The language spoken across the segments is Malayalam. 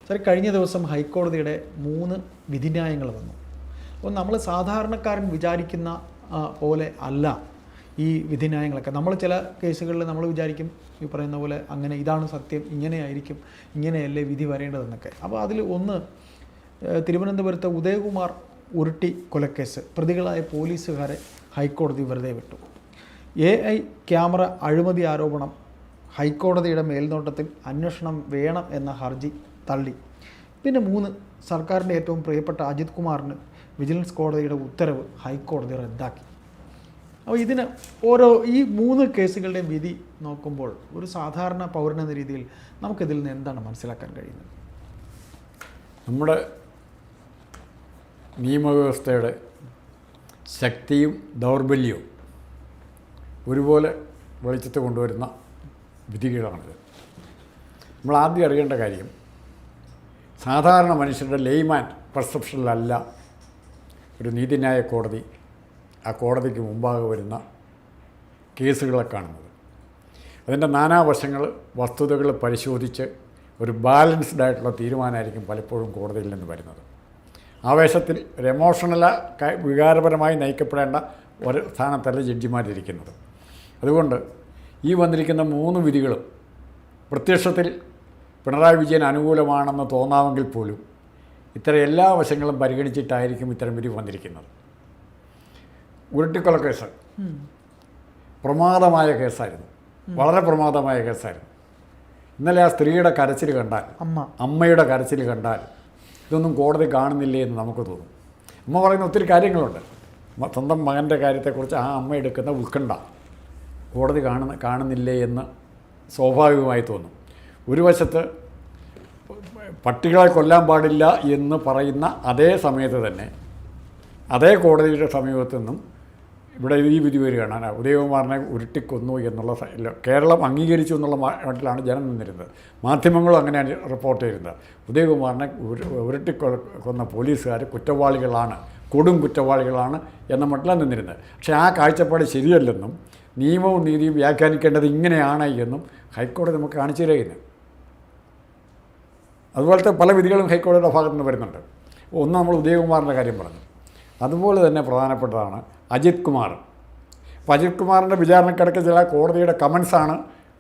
സാർ, കഴിഞ്ഞ ദിവസം ഹൈക്കോടതിയുടെ 3 വിധിന്യായങ്ങൾ വന്നു. അപ്പോൾ നമ്മൾ സാധാരണക്കാരൻ വിചാരിക്കുന്ന പോലെ അല്ല ഈ വിധിന്യായങ്ങളൊക്കെ. നമ്മൾ ചില കേസുകളിൽ നമ്മൾ വിചാരിക്കും ഈ പറയുന്ന പോലെ അങ്ങനെ ഇതാണ് സത്യം, ഇങ്ങനെയായിരിക്കും, ഇങ്ങനെയല്ലേ വിധി വരേണ്ടതെന്നൊക്കെ. അപ്പോൾ അതിൽ ഒന്ന്, തിരുവനന്തപുരത്തെ ഉദയകുമാർ ഉരുട്ടി കൊലക്കേസ് പ്രതികളായ പോലീസുകാരെ ഹൈക്കോടതി വെറുതെ വിട്ടു. AI ക്യാമറ അഴിമതി ആരോപണം ഹൈക്കോടതിയുടെ മേൽനോട്ടത്തിൽ അന്വേഷണം വേണം എന്ന ഹർജി തള്ളി. പിന്നെ 3, സർക്കാരിൻ്റെ ഏറ്റവും പ്രിയപ്പെട്ട അജിത് കുമാറിന് വിജിലൻസ് കോടതിയുടെ ഉത്തരവ് ഹൈക്കോടതി റദ്ദാക്കി. അപ്പോൾ ഇതിന് ഈ 3 കേസുകളുടെയും വിധി നോക്കുമ്പോൾ ഒരു സാധാരണ പൗരനെന്ന രീതിയിൽ നമുക്കിതിൽ നിന്ന് എന്താണ് മനസ്സിലാക്കാൻ കഴിയുന്നത്? നമ്മുടെ നിയമവ്യവസ്ഥയുടെ ശക്തിയും ദൗർബല്യവും ഒരുപോലെ വെളിച്ചത്ത് കൊണ്ടുവരുന്ന വിധികളാണിത്. നമ്മൾ ആദ്യം അറിയേണ്ട കാര്യം, സാധാരണ മനുഷ്യരുടെ ലെയ്മാൻ പെർസെപ്ഷനിലല്ല ഒരു നീതിന്യായ കോടതി ആ കോടതിക്ക് മുമ്പാകെ വരുന്ന കേസുകളെ കാണുന്നത്. അതിൻ്റെ നാനാവശങ്ങൾ, വസ്തുതകൾ പരിശോധിച്ച് ഒരു ബാലൻസ്ഡ് ആയിട്ടുള്ള തീരുമാനമായിരിക്കും പലപ്പോഴും കോടതിയിൽ നിന്ന് വരുന്നത്. ആവേശത്തിൽ ഒരു വികാരപരമായി നയിക്കപ്പെടേണ്ട ഒരു സ്ഥാനത്തല്ല ജഡ്ജിമാരിരിക്കുന്നത്. അതുകൊണ്ട് ഈ വന്നിരിക്കുന്ന 3 വിധികളും പ്രത്യക്ഷത്തിൽ പിണറായി വിജയൻ അനുകൂലമാണെന്ന് തോന്നാമെങ്കിൽ പോലും ഇത്തരം എല്ലാ വശങ്ങളും പരിഗണിച്ചിട്ടായിരിക്കും ഇത്തരം വിധി വന്നിരിക്കുന്നത്. ഉരുട്ടിക്കൊലക്കേസ് പ്രമാദമായ കേസായിരുന്നു, വളരെ പ്രമാദമായ കേസായിരുന്നു. ഇന്നലെ ആ സ്ത്രീയുടെ കരച്ചിൽ കണ്ടാൽ, അമ്മയുടെ കരച്ചിൽ കണ്ടാൽ ഇതൊന്നും കോടതി കാണുന്നില്ലേ എന്ന് നമുക്ക് തോന്നും. അമ്മ പറയുന്ന ഒത്തിരി കാര്യങ്ങളുണ്ട്. സ്വന്തം മകൻ്റെ കാര്യത്തെക്കുറിച്ച് ആ അമ്മ എടുക്കുന്ന ഉത്കണ്ഠ കോടതി കാണുന്നില്ലേ എന്ന് സ്വാഭാവികമായി തോന്നും. ഒരു വശത്ത് പട്ടികളെ കൊല്ലാൻ പാടില്ല എന്ന് പറയുന്ന അതേ സമയത്ത് തന്നെ അതേ കോടതിയുടെ സമീപത്തു നിന്നും ഇവിടെ ഈ വിധി വരികയാണ്. ഉദയകുമാറിനെ ഉരുട്ടിക്കൊന്നു എന്നുള്ള കേരളം അംഗീകരിച്ചു എന്നുള്ള മട്ടിലാണ് ജനം നിന്നിരുന്നത്. മാധ്യമങ്ങളും അങ്ങനെയാണ് റിപ്പോർട്ട് ചെയ്യുന്നത്. ഉദയകുമാറിനെ ഉരുട്ടിക്കൊന്ന പോലീസുകാർ കുറ്റവാളികളാണ്, കൊടും കുറ്റവാളികളാണ് എന്ന മട്ടിലാണ് നിന്നിരുന്നത്. പക്ഷേ ആ കാഴ്ചപ്പാട് ശരിയല്ലെന്നും നിയമവും നീതിയും വ്യാഖ്യാനിക്കേണ്ടത് ഇങ്ങനെയാണ് എന്നും ഹൈക്കോടതി നമുക്ക് കാണിച്ചു തരുന്നത്. അതുപോലത്തെ പല വിധികളും ഹൈക്കോടതിയുടെ ഭാഗത്തു നിന്ന് വരുന്നുണ്ട്. ഒന്ന്, നമ്മൾ ഉദയകുമാറിൻ്റെ കാര്യം പറഞ്ഞു. അതുപോലെ തന്നെ പ്രധാനപ്പെട്ടതാണ് അജിത് കുമാർ. അപ്പോൾ അജിത് കുമാറിൻ്റെ വിചാരണക്കിടയ്ക്ക് ചില കോടതിയുടെ കമൻസാണ്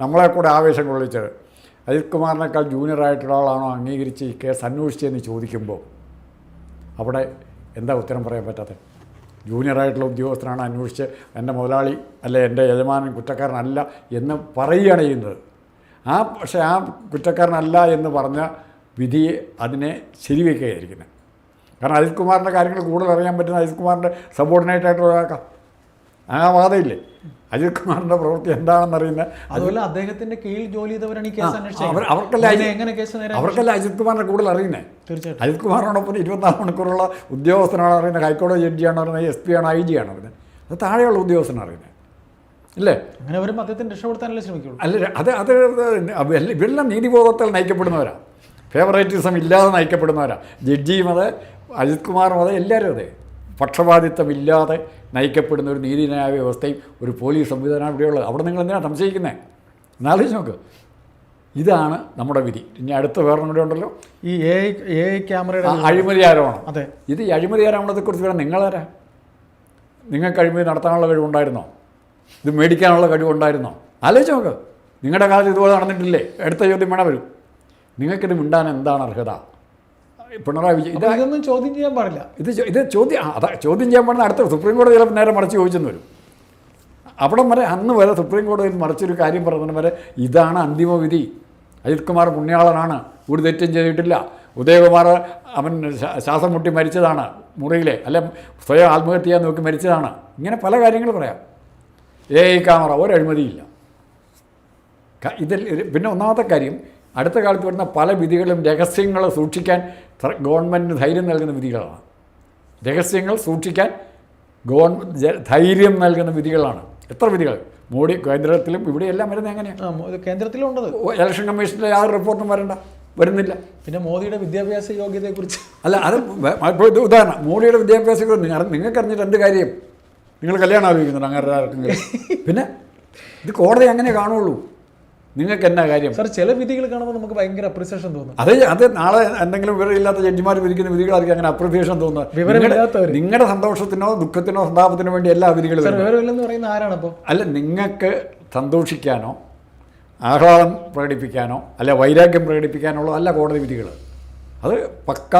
നമ്മളെ കൂടെ ആവേശം കൊള്ളിച്ചത്. അജിത് കുമാറിനേക്കാൾ ജൂനിയറായിട്ടുള്ള ആളാണോ അംഗീകരിച്ച് ഈ കേസ് അന്വേഷിച്ചതെന്ന് ചോദിക്കുമ്പോൾ അവിടെ എന്താ ഉത്തരം പറയാൻ പറ്റാത്തത്? ജൂനിയറായിട്ടുള്ള ഉദ്യോഗസ്ഥനാണ് അന്വേഷിച്ച് എൻ്റെ മുതലാളി അല്ലെ എൻ്റെ യജമാനൻ കുറ്റക്കാരനല്ല എന്ന് പറയുകയാണ് ചെയ്യുന്നത്. പക്ഷേ ആ കുറ്റക്കാരനല്ല എന്ന് പറഞ്ഞ വിധിയെ അതിനെ ശരിവെക്കുകയായിരിക്കുന്നത്. കാരണം അജിത് കുമാറിൻ്റെ കാര്യങ്ങൾ കൂടുതൽ അറിയാൻ പറ്റുന്ന അജിത് കുമാറിൻ്റെ സബോർഡിനേറ്റായിട്ടുള്ള ഒരാൾക്കാം. ആ വാദമില്ലേ? അജിത് കുമാറിൻ്റെ പ്രവൃത്തി എന്താണെന്നറിയുന്ന, അതുപോലെ അദ്ദേഹത്തിൻ്റെ കീഴിൽ ജോലി ചെയ്തവരാണ് ഈ കേസ് അന്വേഷിച്ചത്. അവർക്കല്ല അജിത് കുമാറിനെ കൂടുതൽ അറിയുന്നത്. തീർച്ചയായിട്ടും അജിത് കുമാറിനോടൊപ്പം 24 മണിക്കൂറുള്ള ഉദ്യോഗസ്ഥനാണ് അറിയുന്നത്. ഹൈക്കോടതി ജഡ്ജിയാണ് അറിയുന്നത്, SP ആണ്, IG ആണ് അറിയുന്നത്. അത് താഴെയുള്ള ഉദ്യോഗസ്ഥനാണ് അറിയുന്നത്, ഇല്ലേ? അങ്ങനെ വരുമ്പോൾ അദ്ദേഹത്തിന് രക്ഷപ്പെടുത്താനല്ലേ ശ്രമിക്കുള്ളൂ. അല്ല, ഇവരെല്ലാം നീതിബോധത്താൽ നയിക്കപ്പെടുന്നവരാണ്, ഫേവറേറ്റിസം ഇല്ലാതെ നയിക്കപ്പെടുന്നവരാണ്. ജഡ്ജിയും അതെ, അജിത് കുമാറും അതെ, എല്ലാവരും അതെ. പക്ഷപാതിത്വമില്ലാതെ നയിക്കപ്പെടുന്ന ഒരു നീതിന്യായ വ്യവസ്ഥയും ഒരു പോലീസ് സംവിധാനമാണ് ഇവിടെയുള്ളത്. അവിടെ നിങ്ങൾ എന്തിനാണ് സംശയിക്കുന്നത്? എന്നാലോചിച്ച് നോക്ക്. ഇതാണ് നമ്മുടെ വിധി. ഇനി അടുത്ത വേറൊന്നും കൂടെ ഉണ്ടല്ലോ, ഈ AI ക്യാമറയുടെ അഴിമതി ആരോപണം. അതെ, ഇത് ഈ അഴിമതി ആരോപണത്തെക്കുറിച്ച് വേണം നിങ്ങളാരാ? നിങ്ങൾക്ക് അഴിമതി നടത്താനുള്ള കഴിവുണ്ടായിരുന്നോ? ഇത് മേടിക്കാനുള്ള കഴിവുണ്ടായിരുന്നോ? ആലോചിച്ച് നോക്ക്. നിങ്ങളുടെ കാലത്ത് ഇതുപോലെ നടന്നിട്ടില്ലേ? അടുത്ത ചോദ്യം വേണം വരും. നിങ്ങൾക്കിത് മിണ്ടാൻ എന്താണ് അർഹത? പിണറായി വിജയൻ ഇതൊന്നും ചോദ്യം ചെയ്യാൻ പാടില്ല. ഇത് ചോദ്യം ചെയ്യാൻ പാടില്ല. അടുത്ത സുപ്രീം കോടതി ചിലപ്പോൾ നേരെ മറിച്ച് ചോദിച്ചെന്ന് വരും. അവിടം വരെ അന്ന് വരെ സുപ്രീം കോടതിയിൽ മറിച്ചൊരു കാര്യം പറഞ്ഞതിന് വരെ ഇതാണ് അന്തിമ വിധി. അജിത് കുമാർ പുണ്യാളനാണ്, ഒരു തെറ്റും ചെയ്തിട്ടില്ല. ഉദയകുമാർ അവൻ ശ്വാസം മുട്ടി മരിച്ചതാണ് മുറിയിലെ, അല്ലെ സ്വയം ആത്മഹത്യ ചെയ്യാൻ നോക്കി മരിച്ചതാണ്. ഇങ്ങനെ പല കാര്യങ്ങൾ പറയാം. AI ക്യാമറ ഒരഴിമതിയില്ല. ഇതിൽ പിന്നെ ഒന്നാമത്തെ കാര്യം, അടുത്ത കാലത്ത് വരുന്ന പല വിധികളും രഹസ്യങ്ങൾ സൂക്ഷിക്കാൻ ഗവൺമെൻറ്റിന് ധൈര്യം നൽകുന്ന വിധികളാണ്. രഹസ്യങ്ങൾ സൂക്ഷിക്കാൻ ധൈര്യം നൽകുന്ന വിധികളാണ്. എത്ര വിധികൾ മോഡി കേന്ദ്രത്തിലും ഇവിടെയെല്ലാം വരുന്നത് എങ്ങനെയാണ്? കേന്ദ്രത്തിലും ഉണ്ടത്. ഇലക്ഷൻ കമ്മീഷനിലെ യാതൊരു റിപ്പോർട്ടും വരുന്നില്ല. പിന്നെ മോദിയുടെ വിദ്യാഭ്യാസ യോഗ്യതയെക്കുറിച്ച് അല്ല, അത് ഇപ്പോൾ ഉദാഹരണം, മോഡിയുടെ വിദ്യാഭ്യാസ നിങ്ങൾക്ക് അറിഞ്ഞിട്ട് എന്ത് കാര്യം? നിങ്ങൾ കല്യാണം ആലോചിക്കുന്നുണ്ട് അങ്ങനെ ആർക്കെങ്കിലും? പിന്നെ ഇത് കോടതി അങ്ങനെ കാണുള്ളൂ. നിങ്ങൾക്ക് എന്നാ കാര്യം? സാർ ചില വിധികൾ കാണുമ്പോൾ നമുക്ക് ഭയങ്കര അപ്രിസിയേഷൻ തോന്നും. അത് നാളെ എന്തെങ്കിലും വിവരമില്ലാത്ത ജഡ്ജിമാർ വിധിക്കുന്ന വിധികളായിരിക്കും അങ്ങനെ അപ്രിസിയേഷൻ തോന്നുന്നത്. നിങ്ങളുടെ സന്തോഷത്തിനോ ദുഃഖത്തിനോ സന്താപത്തിനോ വേണ്ടി എല്ലാ വിധികളും. വിവരമില്ലെന്ന് പറയുന്ന ആരാണ് അപ്പോൾ? അല്ല, നിങ്ങൾക്ക് സന്തോഷിക്കാനോ ആഹ്ലാദം പ്രകടിപ്പിക്കാനോ അല്ല വൈരാഗ്യം പ്രകടിപ്പിക്കാനോ അല്ല കോടതി വിധികൾ. അത് പക്ക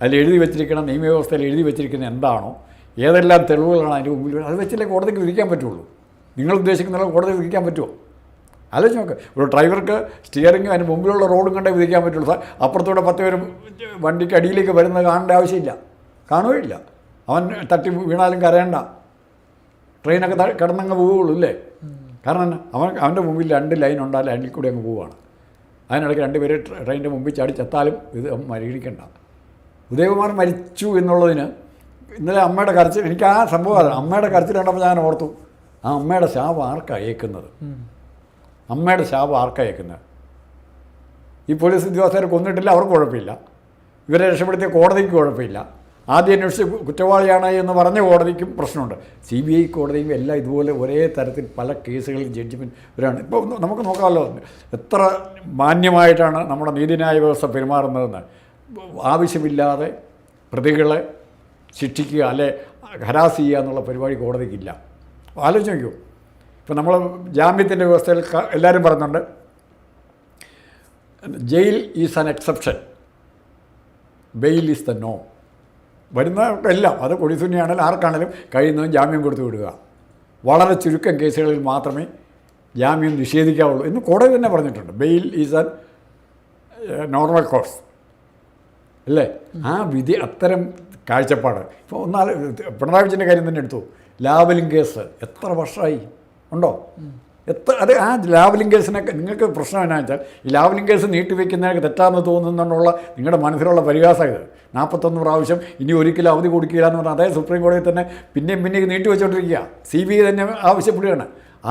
അതിൽ എഴുതി വെച്ചിരിക്കണം, നിയമവ്യവസ്ഥയിൽ എഴുതി വെച്ചിരിക്കുന്ന എന്താണോ, ഏതെല്ലാം തെളിവുകളാണ് അതിൻ്റെ മുമ്പിൽ, അത് വെച്ചല്ലേ കോടതിക്ക് വിധിക്കാൻ പറ്റുള്ളൂ. നിങ്ങൾ ഉദ്ദേശിക്കുന്ന കോടതി വിധിക്കാൻ പറ്റുമോ? ആലോചിച്ച് നോക്ക്. ഒരു ഡ്രൈവർക്ക് സ്റ്റിയറിംഗും അതിന് മുമ്പിലുള്ള റോഡും കണ്ടേ വിധിക്കാൻ പറ്റുള്ളൂ. സാർ അപ്പുറത്തൂടെ 10 പേരും വണ്ടിക്ക് അടിയിലേക്ക് വരുന്നത് കാണേണ്ട ആവശ്യമില്ല, കാണുകയില്ല. അവൻ തട്ടി വീണാലും കരയണ്ട, ട്രെയിനൊക്കെ കിടന്നങ്ങ് പോവുകയുള്ളൂ അല്ലേ. കാരണം എന്നാ, അവൻ്റെ മുമ്പിൽ 2 ലൈൻ ഉണ്ടായാലും ലൈനിൽ കൂടി അങ്ങ് പോവുകയാണ്. അതിനിടയ്ക്ക് 2 പേര് ട്രെയിനിൻ്റെ മുമ്പിൽ ചാടി ചത്താലും ഇത് പരിഗണിക്കണ്ട. ഉദയകുമാർ മരിച്ചു എന്നുള്ളതിന് ഇന്നലെ അമ്മയുടെ കരച്ചിൽ, എനിക്ക് ആ സംഭവം അറിയാം. അമ്മയുടെ കരച്ചിൽ കണ്ടപ്പോൾ ഞാൻ ഓർത്തു, ആ അമ്മയുടെ ശാപം ആർക്കാണ് ഏൽക്കുന്നത്? അമ്മയുടെ ശാപം ആർക്കാണ് ഏൽക്കുന്നത്? ഈ പോലീസ് ഉദ്യോഗസ്ഥരെ കൊന്നിട്ടില്ല, അവർക്ക് കുഴപ്പമില്ല. ഇവരെ രക്ഷപ്പെടുത്തിയ കോടതിക്ക് കുഴപ്പമില്ല. ആദ്യം അന്വേഷിച്ച് കുറ്റവാളിയാണ് എന്ന് പറഞ്ഞ കോടതിക്കും പ്രശ്നമുണ്ട്. CBI കോടതിയും എല്ലാം ഇതുപോലെ ഒരേ തരത്തിൽ പല കേസുകളിൽ ജഡ്ജിമെൻറ്റ് വരാണ്. ഇപ്പോൾ നമുക്ക് നോക്കാമല്ലോ എത്ര മാന്യമായിട്ടാണ് നമ്മുടെ നീതിന്യായ വ്യവസ്ഥ പെരുമാറുന്നതെന്ന്. ആവശ്യമില്ലാതെ പ്രതികളെ ശിക്ഷിക്കുക അല്ലെ ഹരാസ് ചെയ്യുക എന്നുള്ള പരിപാടി കോടതിക്കില്ല. ആലോചിച്ച് നോക്കൂ. ഇപ്പോൾ നമ്മൾ ജാമ്യത്തിൻ്റെ വ്യവസ്ഥയിൽ എല്ലാവരും പറയുന്നുണ്ട് jail is an exception, bail is the നോ. വരുന്നവർക്കെല്ലാം, അത് കൊടിസുന്നിയാണെങ്കിലും ആർക്കാണെങ്കിലും കഴിയുന്നതും ജാമ്യം കൊടുത്തു വിടുക. വളരെ ചുരുക്കം കേസുകളിൽ മാത്രമേ ജാമ്യം നിഷേധിക്കാവുള്ളൂ എന്ന് കോടതി തന്നെ പറഞ്ഞിട്ടുണ്ട്. Bail is an normal course അല്ലേ. ആ വിധി അത്തരം കാഴ്ചപ്പാട്. ഇപ്പോൾ പിണറായി വിജയൻ്റെ കാര്യം തന്നെ എടുത്തു. ലാവലിംഗ് കേസ് എത്ര വർഷമായി ഉണ്ടോ? അത് ആ ലാവലിംഗ് കേസിനൊക്കെ നിങ്ങൾക്ക് പ്രശ്നം എന്നാന്ന് വെച്ചാൽ, ഈ ലാവലിംഗ് കേസ് നീട്ടിവെക്കുന്നതൊക്കെ തെറ്റാന്ന് തോന്നുന്നുള്ള നിങ്ങളുടെ മനസ്സിലുള്ള പരിഹാസം ഇത്. 41 പ്രാവശ്യം ഇനി ഒരിക്കലും അവധി കൊടുക്കുക എന്ന് പറഞ്ഞാൽ അതേ സുപ്രീം കോടതി തന്നെ പിന്നെയും നീട്ടി വെച്ചുകൊണ്ടിരിക്കുക. CBI തന്നെ ആവശ്യപ്പെടുകയാണ്.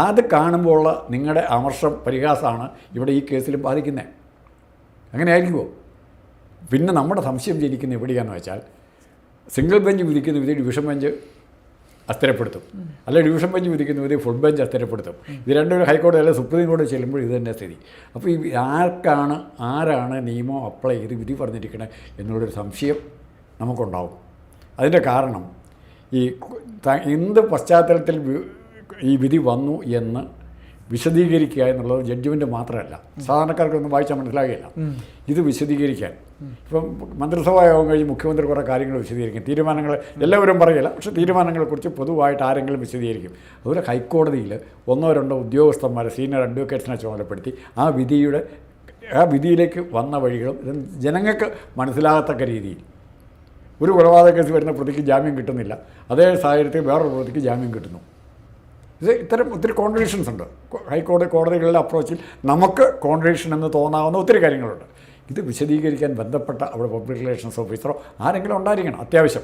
അത് കാണുമ്പോൾ ഉള്ള നിങ്ങളുടെ അമർഷം പരിഹാസമാണ് ഇവിടെ ഈ കേസിലും ബാധിക്കുന്നത്. അങ്ങനെ ആയിരിക്കുമോ? പിന്നെ നമ്മുടെ സംശയം ജനിക്കുന്ന എവിടെയാണെന്ന് വെച്ചാൽ, സിംഗിൾ ബെഞ്ച് വിധിക്കുന്ന വിധി ഡിവിഷൻ ബെഞ്ച് അസ്ഥിരപ്പെടുത്തും, അല്ല ഡിവിഷൻ ബെഞ്ച് വിധിക്കുന്ന വിധി ഫുൾ ബെഞ്ച് അസ്ഥിരപ്പെടുത്തും. ഇത് രണ്ടും ഹൈക്കോടതി അല്ലെ സുപ്രീം കോടതി ചെല്ലുമ്പോൾ ഇത് തന്നെ സ്ഥിതി. അപ്പോൾ ഈ ആരാണ് നിയമം അപ്ലൈ ചെയ്ത് വിധി പറഞ്ഞിരിക്കണത് എന്നുള്ളൊരു സംശയം നമുക്കുണ്ടാവും. അതിൻ്റെ കാരണം ഈ എന്ത് പശ്ചാത്തലത്തിൽ ഈ വിധി വന്നു എന്ന് വിശദീകരിക്കുക എന്നുള്ളത് ജഡ്ജ്മെൻറ്റ് മാത്രമല്ല, സാധാരണക്കാർക്കൊന്നും വായിച്ചാൽ മനസ്സിലാകുകയില്ല. ഇത് വിശദീകരിക്കാൻ ഇപ്പം മന്ത്രിസഭാ യോഗം കഴിഞ്ഞ് മുഖ്യമന്ത്രി കുറേ കാര്യങ്ങൾ വിശദീകരിക്കും. തീരുമാനങ്ങൾ എല്ലാവരും പറയില്ല, പക്ഷേ തീരുമാനങ്ങളെക്കുറിച്ച് പൊതുവായിട്ട് ആരെങ്കിലും വിശദീകരിക്കും. അതുപോലെ ഹൈക്കോടതിയിൽ 1-2 ഉദ്യോഗസ്ഥന്മാരെ സീനിയർ അഡ്വക്കേറ്റ്സിനെ ചുമതലപ്പെടുത്തി ആ വിധിയിലേക്ക് വന്ന വഴികളും ജനങ്ങൾക്ക് മനസ്സിലാകത്തക്ക രീതിയിൽ. ഒരു കൊലപാതക കേസ് വരുന്ന പ്രതിക്ക് ജാമ്യം കിട്ടുന്നില്ല, അതേ സാഹചര്യത്തിൽ വേറൊരു പ്രതിക്ക് ജാമ്യം കിട്ടുന്നു. ഇത്തരം ഒത്തിരി കോൺട്രഡിക്ഷൻസ് ഉണ്ട് കോടതികളുടെ അപ്രോച്ചിൽ. നമുക്ക് കോൺട്രഡിക്ഷൻ എന്ന് തോന്നാവുന്ന ഒത്തിരി കാര്യങ്ങളുണ്ട്. ഇത് വിശദീകരിക്കാൻ ബന്ധപ്പെട്ട അവിടെ പബ്ലിക് റിലേഷൻസ് ഓഫീസറോ ആരെങ്കിലും ഉണ്ടായിരിക്കണം. അത്യാവശ്യം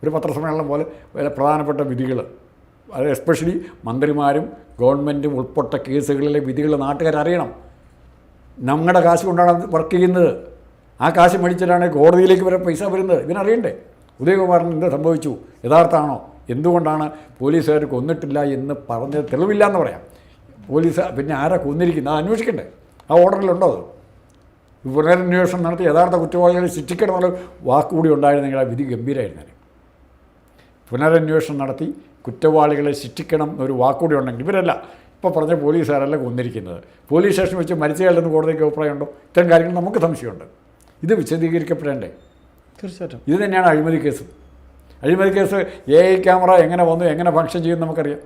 ഒരു പത്രസമ്മേളനം പോലെ പ്രധാനപ്പെട്ട വിധികൾ, അത് എസ്പെഷ്യലി മന്ത്രിമാരും ഗവൺമെൻറ്റും ഉൾപ്പെട്ട കേസുകളിലെ വിധികൾ നാട്ടുകാരറിയണം. നമ്മുടെ കാശ് കൊണ്ടാണ് വർക്ക് ചെയ്യുന്നത്. ആ കാശ് മേടിച്ചിട്ടാണ് കോടതിയിലേക്ക് വരെ പൈസ വരുന്നത്. ഇതിനറിയണ്ടേ ഉദയകുമാറിന് എന്ത് സംഭവിച്ചു, യഥാർത്ഥമാണോ, എന്തുകൊണ്ടാണ് പോലീസുകാർ കൊന്നിട്ടില്ല എന്ന് പറഞ്ഞത് തെളിവില്ല എന്ന് പറയാം. പോലീസ് പിന്നെ ആരാ കൊന്നിരിക്കുന്നത് അത് അന്വേഷിക്കണ്ടേ? ആ ഓർഡറിലുണ്ടോ? അത് പുനരന്വേഷണം നടത്തി യഥാർത്ഥ കുറ്റവാളികളെ ശിക്ഷിക്കണം എന്നുള്ള വാക്കുകൂടി ഉണ്ടായിരുന്നെങ്കിൽ ആ വിധി ഗംഭീരമായിരുന്നേ. പുനരന്വേഷണം നടത്തി കുറ്റവാളികളെ ശിക്ഷിക്കണം എന്നൊരു വാക്കുകൂടി ഉണ്ടെങ്കിൽ ഇവരല്ല ഇപ്പോൾ പറഞ്ഞ പോലീസുകാരല്ല കൊന്നിരിക്കുന്നത്. പോലീസ് സ്റ്റേഷൻ വെച്ച് മരിച്ചയാളെന്ന് കോടതിക്ക് അഭിപ്രായമുണ്ടോ? ഇത്തരം കാര്യങ്ങൾ നമുക്ക് സംശയമുണ്ട്. ഇത് വിശദീകരിക്കപ്പെടേണ്ടേ? തീർച്ചയായിട്ടും. ഇത് തന്നെയാണ് അഴിമതി കേസ്. അഴിമതി കേസ് AI ക്യാമറ എങ്ങനെ വന്നു, എങ്ങനെ ഫങ്ഷൻ ചെയ്യുമെന്ന് നമുക്കറിയാം.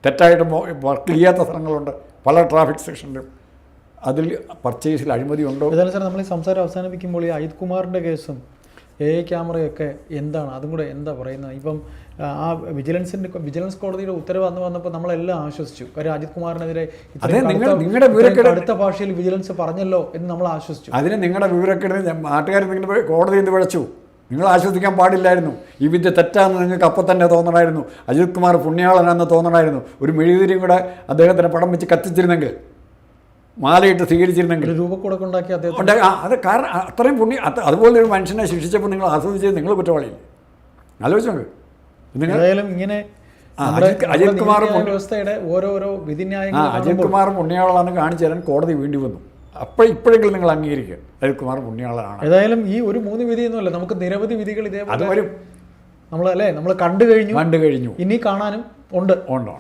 തെറ്റായിട്ട് വർക്ക് ചെയ്യാത്ത സ്ഥലങ്ങളുണ്ട് പല ട്രാഫിക് സെക്ഷനിലും. അതിൽ പർച്ചേസിൽ അഴിമതി ഉണ്ടോ? ഏതായാലും സാർ, നമ്മൾ ഈ സംസാരം അവസാനിപ്പിക്കുമ്പോൾ ഈ അജിത് കുമാറിൻ്റെ കേസും AI ക്യാമറയൊക്കെ എന്താണ്, അതും കൂടെ എന്താ പറയുന്നത്? ഇപ്പം ആ വിജിലൻസ് കോടതിയുടെ ഉത്തരവ് വന്നപ്പോൾ നമ്മളെല്ലാം ആശ്വസിച്ചു. കാര്യം അജിത് കുമാറിനെതിരെ അടുത്ത ഭാഷയിൽ വിജിലൻസ് പറഞ്ഞല്ലോ എന്ന് നമ്മൾ ആശ്വസിച്ചു. അതിന് നിങ്ങളുടെ വിവരക്കേട് നാട്ടുകാർ നിങ്ങളുടെ കോടതി എന്ത് വിളിച്ചു? നിങ്ങൾ ആശ്വസിക്കാൻ പാടില്ലായിരുന്നു. ഈ വിദ്യ തെറ്റാണെന്ന് നിങ്ങൾക്ക് അപ്പം തന്നെ തോന്നണമായിരുന്നു. അജിത് കുമാർ പുണ്യാളനാണെന്ന് തോന്നണമായിരുന്നു. ഒരു മെഴുകുതിരിയും കൂടെ അദ്ദേഹത്തിൻ്റെ പടം വെച്ച് കത്തിച്ചിരുന്നെങ്കിൽ, മാലയിട്ട് സ്വീകരിച്ചിരുന്നെങ്കിൽ, രൂപക്കൂടൊക്കെ ഉണ്ടാക്കി അദ്ദേഹം അത് കാരണം അത്രയും അതുപോലെ ഒരു മനുഷ്യനെ ശിക്ഷിച്ചപ്പോൾ നിങ്ങൾ ആസ്വദിച്ചത് നിങ്ങൾ കുറ്റവാളിയില്ല. ആലോചിച്ചു നോക്ക്. ഏതായാലും ഇങ്ങനെ നമ്മുടെ അജിത് കുമാർ നീതിന്യായ വ്യവസ്ഥയുടെ ഓരോരോ വിധിന്യായങ്ങൾ അജിത് കുമാർ പുണ്യാളാണെന്ന് കാണിച്ചു തരാൻ കോടതി വേണ്ടി വന്നു. അപ്പോൾ ഇപ്പോഴെങ്കിലും നിങ്ങൾ അംഗീകരിക്കുക അജിത് കുമാർ പുണ്യാളാണ്. ഏതായാലും ഈ ഒരു 3 വിധിയൊന്നുമല്ല, നമുക്ക് നിരവധി വിധികൾ അത് ഇതേപോലെ വരും. നമ്മൾ കണ്ടു കഴിഞ്ഞു കണ്ടു കഴിഞ്ഞു ഇനി കാണാനും ഉണ്ട്. ഉണ്ടോ